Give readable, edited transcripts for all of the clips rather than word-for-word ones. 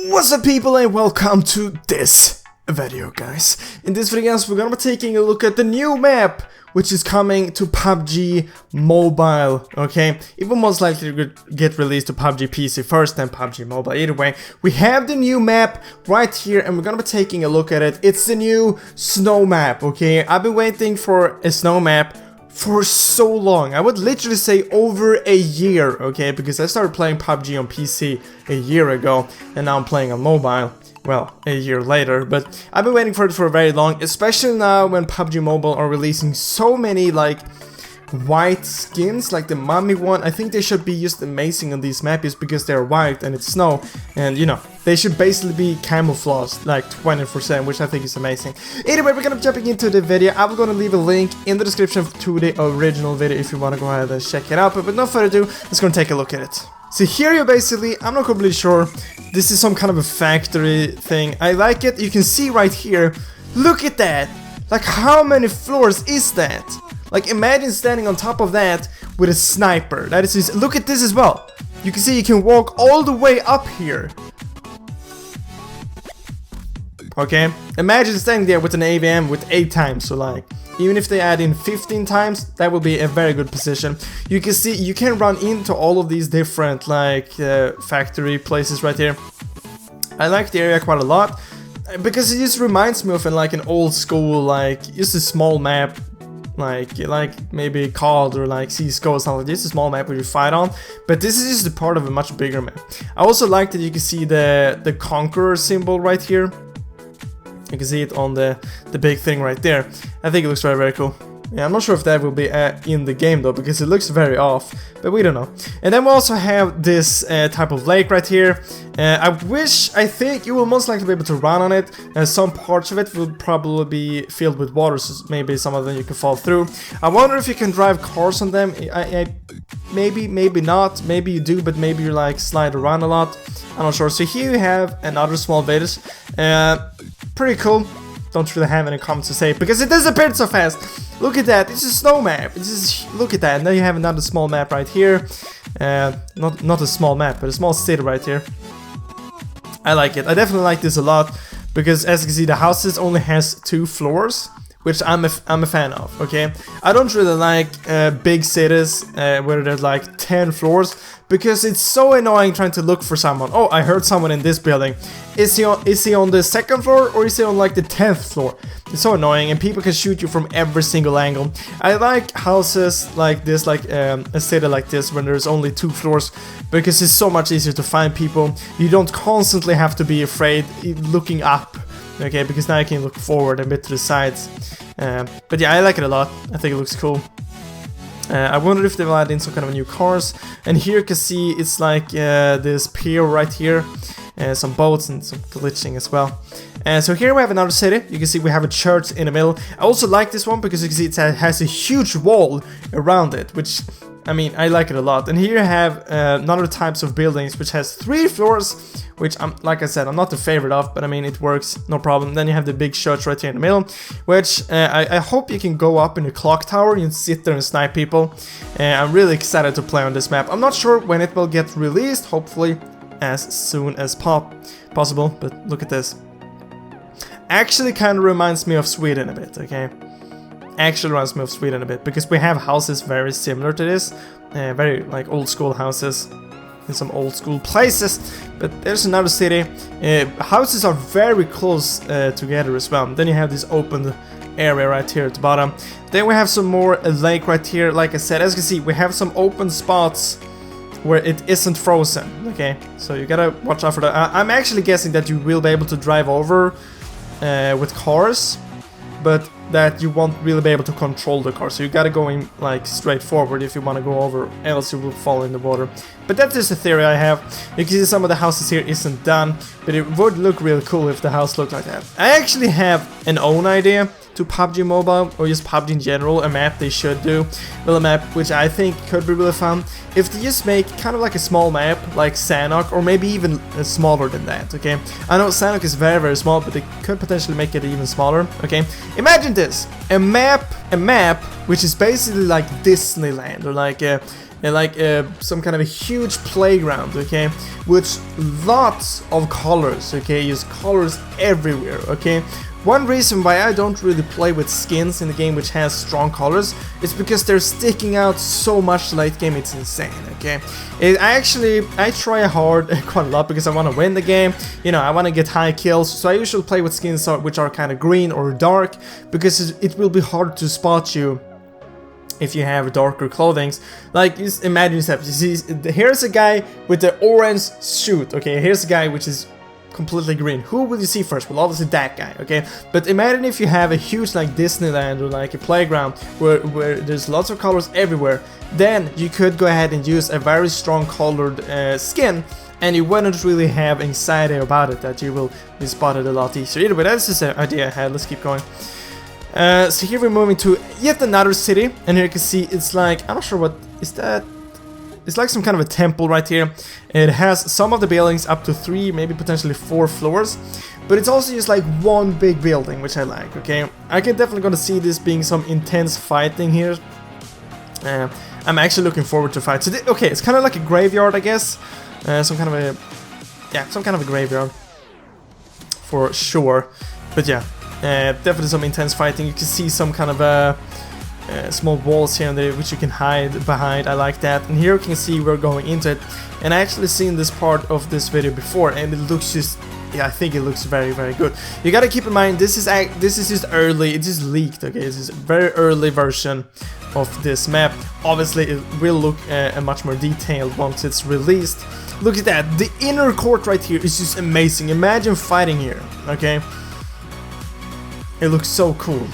What's up people and welcome to this video guys. In this video guys we're gonna be taking a look at the new map which is coming to PUBG Mobile, okay? It will most likely get released to PUBG PC first, then PUBG Mobile. Either way, we have the new map right here and we're gonna be taking a look at it. It's the new snow map, okay? I've been waiting for a snow map for so long. I would literally say over a year, okay? Because I started playing PUBG on PC a year ago and now I'm playing on mobile. Well, a year later, but I've been waiting for it for very long, especially now when PUBG Mobile are releasing so many like white skins, like the mummy one. I think they should be just amazing on these maps because they're white and it's snow, and you know, they should basically be camouflaged like 24/7, which I think is amazing. Anyway, we're gonna be jumping into the video. I'm gonna leave a link in the description to the original video if you wanna go ahead and check it out, but with no further ado, let's go and take a look at it. So here you basically, I'm not completely sure, this is some kind of a factory thing. I like it. You can see right here, look at that. Like, how many floors is that? Like, imagine standing on top of that with a sniper. That is just, look at this as well. You can see you can walk all the way up here. Okay, imagine standing there with an AVM with 8 times, so like, even if they add in 15 times, that will be a very good position. You can see, you can run into all of these different, like, factory places right here. I like the area quite a lot, because it just reminds me of like an old school, like, just a small map, like maybe COD or like CSGO or something like this, a small map where you fight on, but this is just a part of a much bigger map. I also like that you can see the Conqueror symbol right here. You can see it on the big thing right there. I think it looks very, very cool. Yeah, I'm not sure if that will be in the game though, because it looks very off, but we don't know. And then we also have this type of lake right here. I think you will most likely be able to run on it. Some parts of it will probably be filled with water, so maybe some of them you can fall through. I wonder if you can drive cars on them. Maybe not. Maybe you do, but maybe you like slide around a lot. I'm not sure. So here you have another small village. Pretty cool. Don't really have any comments to say because it disappeared so fast. Look at that. It's a snow map. It's just, look at that. Now you have another small map right here. Not a small map, but a small city right here. I like it. I definitely like this a lot because, as you can see, the houses only has 2 floors, which I'm a fan of. Okay, I don't really like big cities where there's like 10 floors because it's so annoying trying to look for someone. Oh, I heard someone in this building. Is he on the 2nd floor or is he on like the 10th floor? It's so annoying and people can shoot you from every single angle. I like houses like this, like a city like this when there's only 2 floors, because it's so much easier to find people. You don't constantly have to be afraid looking up. Okay, because now I can look forward a bit to the sides. But yeah, I like it a lot. I think it looks cool. I wonder if they will add in some kind of new cars. And here you can see it's like this pier right here. Some boats and some glitching as well. So here we have another city. You can see we have a church in the middle. I also like this one because you can see it has a huge wall around it, which, I mean, I like it a lot. And here you have another types of buildings which has 3 floors, which like I said, I'm not the favorite of, but I mean, it works, no problem. Then you have the big church right here in the middle, which I hope you can go up in the clock tower and sit there and snipe people. I'm really excited to play on this map. I'm not sure when it will get released, hopefully as soon as possible, but look at this. Actually kind of reminds me of Sweden a bit, okay? Actually reminds me of Sweden a bit, because we have houses very similar to this, very like old school houses in some old school places. But there's another city. Houses are very close together as well. Then you have this open area right here at the bottom. Then we have some more lake right here. Like I said, as you can see, we have some open spots where it isn't frozen. Okay, so you gotta watch out for that. I'm actually guessing that you will be able to drive over with cars, but that you won't really be able to control the car, so you gotta go in like straight forward if you want to go over, else you will fall in the water. But that's just a theory I have. You can see some of the houses here isn't done, but it would look really cool if the house looked like that. I actually have an own idea to PUBG Mobile, or just PUBG in general, a map they should do. Well, a map which I think could be really fun if they just make kind of like a small map like Sanhok, or maybe even smaller than that. Okay, I know Sanhok is very, very small, but they could potentially make it even smaller. Okay, imagine this, a map which is basically like Disneyland, or like some kind of a huge playground, okay, with lots of colors, okay, just colors everywhere, okay. One reason why I don't really play with skins in the game which has strong colors is because they're sticking out so much late game, it's insane, okay. I try hard quite a lot because I want to win the game, you know, I want to get high kills, so I usually play with skins which are kind of green or dark, because it will be hard to spot you if you have darker clothing. Like, just imagine yourself, you see, here's a guy with the orange suit, okay, here's a guy which is completely green. Who will you see first? Well, obviously that guy, okay? But imagine if you have a huge like Disneyland or like a playground where there's lots of colors everywhere, then you could go ahead and use a very strong colored skin, and you wouldn't really have anxiety about it, that you will be spotted a lot easier. Either way, that's just an idea I had. Let's keep going. So here we're moving to yet another city, and here you can see it's like, I'm not sure what is that. It's like some kind of a temple right here. It has some of the buildings up to 3, maybe potentially 4 floors, but it's also just like one big building, which I like, okay? I can definitely gonna see this being some intense fighting here. I'm actually looking forward to fight. So okay, it's kind of like a graveyard, I guess. Some kind of a graveyard for sure. But yeah, definitely some intense fighting. You can see some kind of small walls here and there which you can hide behind. I like that. And here you can see we're going into it, and I actually seen this part of this video before, and it looks just, yeah, I think it looks very, very good. You gotta keep in mind, this is just early, it just leaked, okay? This is a very early version of this map. Obviously it will look much more detailed once it's released. Look at that, the inner court right here is just amazing. Imagine fighting here, okay? It looks so cool.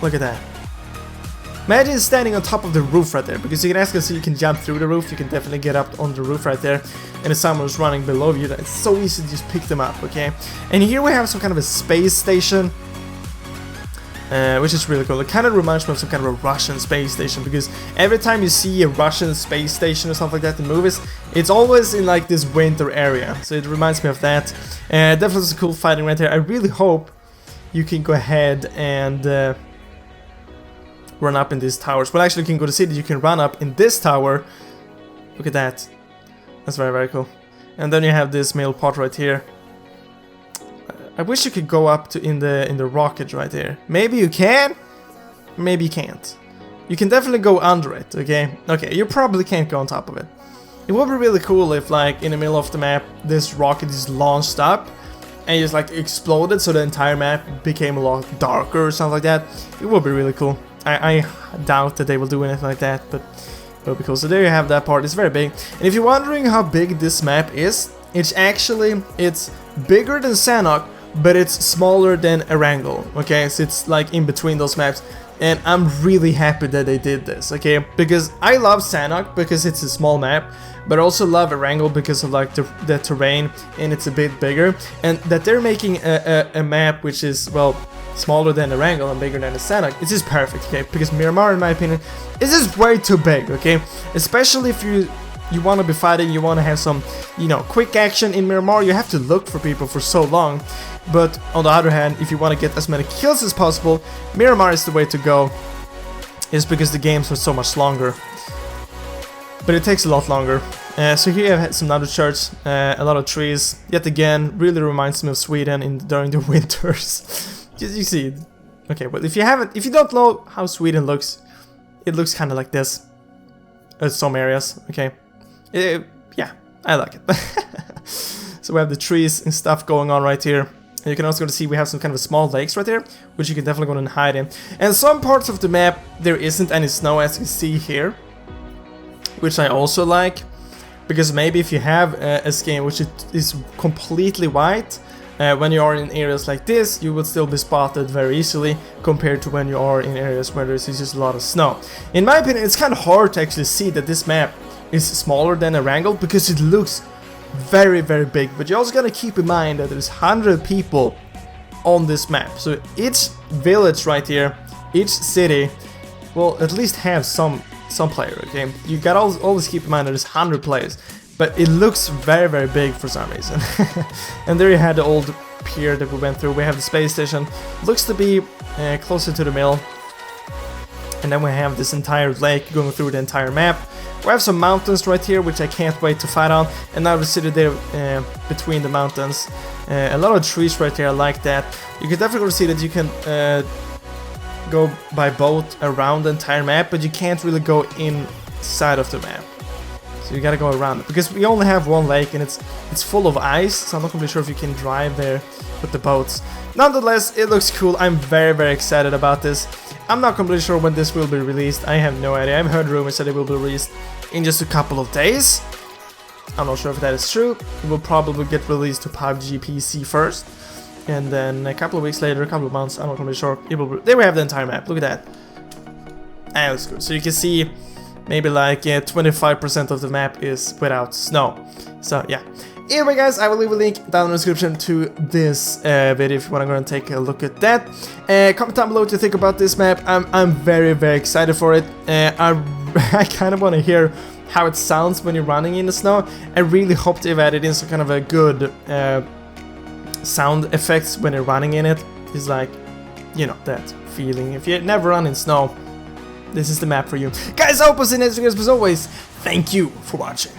Look at that. Imagine standing on top of the roof right there, because you can actually see you can jump through the roof, you can definitely get up on the roof right there, and if someone's running below you, it's so easy to just pick them up, okay? And here we have some kind of a space station, which is really cool. It kind of reminds me of some kind of a Russian space station, because every time you see a Russian space station or something like that in movies, it's always in like this winter area, so it reminds me of that. Definitely some cool fighting right there. I really hope you can go ahead and run up in these towers. Well, actually you can go to city, you can run up in this tower. Look at that. That's very, very cool. And then you have this middle part right here. I wish you could go up to in the rocket right there. Maybe you can, maybe you can't. You can definitely go under it, okay? Okay, you probably can't go on top of it. It would be really cool if, like, in the middle of the map, this rocket is launched up and just like exploded, so the entire map became a lot darker or something like that. It would be really cool. I doubt that they will do anything like that, but it would be cool. So there you have that part. It's very big. And if you're wondering how big this map is, it's bigger than Sanhok, but it's smaller than Erangel, okay? So it's like in between those maps. And I'm really happy that they did this, okay? Because I love Sanhok because it's a small map, but I also love Erangel because of like the terrain, and it's a bit bigger. And that they're making a map which is, well, smaller than Erangel and bigger than the Sanhok, it's just perfect, okay? Because Miramar, in my opinion, is just way too big, okay? Especially if you want to be fighting, you want to have some, you know, quick action. In Miramar, you have to look for people for so long. But on the other hand, if you want to get as many kills as possible, Miramar is the way to go. It's because the games are so much longer. But it takes a lot longer. So here I have some other church, a lot of trees. Yet again, really reminds me of Sweden during the winters. You see, okay. Well, if you don't know how Sweden looks, it looks kind of like this. Some areas, okay. Yeah, I like it. So we have the trees and stuff going on right here. And you can also see we have some kind of small lakes right there, which you can definitely go and hide in. And some parts of the map there isn't any snow, as you can see here, which I also like, because maybe if you have a skin which is completely white, when you are in areas like this, you will still be spotted very easily compared to when you are in areas where there's just a lot of snow. In my opinion, it's kind of hard to actually see that this map is smaller than Erangel because it looks very, very big. But you also gotta keep in mind that there's 100 people on this map. So each village right here, each city will at least have some player, okay? You gotta always keep in mind that there's 100 players. But it looks very, very big for some reason. And there you had the old pier that we went through. We have the space station. Looks to be closer to the mill. And then we have this entire lake going through the entire map. We have some mountains right here, which I can't wait to fight on. Another city there between the mountains. A lot of trees right here, I like that. You can definitely see that you can go by boat around the entire map, but you can't really go inside of the map. So you gotta go around it, because we only have one lake and it's full of ice, so I'm not really sure if you can drive there with the boats. Nonetheless, it looks cool. I'm very, very excited about this. I'm not completely sure when this will be released. I have no idea. I've heard rumors that it will be released in just a couple of days. I'm not sure if that is true. It will probably get released to PUBG PC first, and then a couple of weeks later, a couple of months, I'm not completely sure. It will be, there we have the entire map. Look at that. That looks good. So you can see maybe like 25% of the map is without snow. So yeah. Anyway guys, I will leave a link down in the description to this video if you want to go and take a look at that. Comment down below what you think about this map. I'm very, very excited for it. I kind of want to hear how it sounds when you're running in the snow. I really hope they've added in some kind of a good sound effects when you're running in it. It's like, you know, that feeling. If you never run in snow, this is the map for you. Guys, I hope you see you next video. As always, thank you for watching.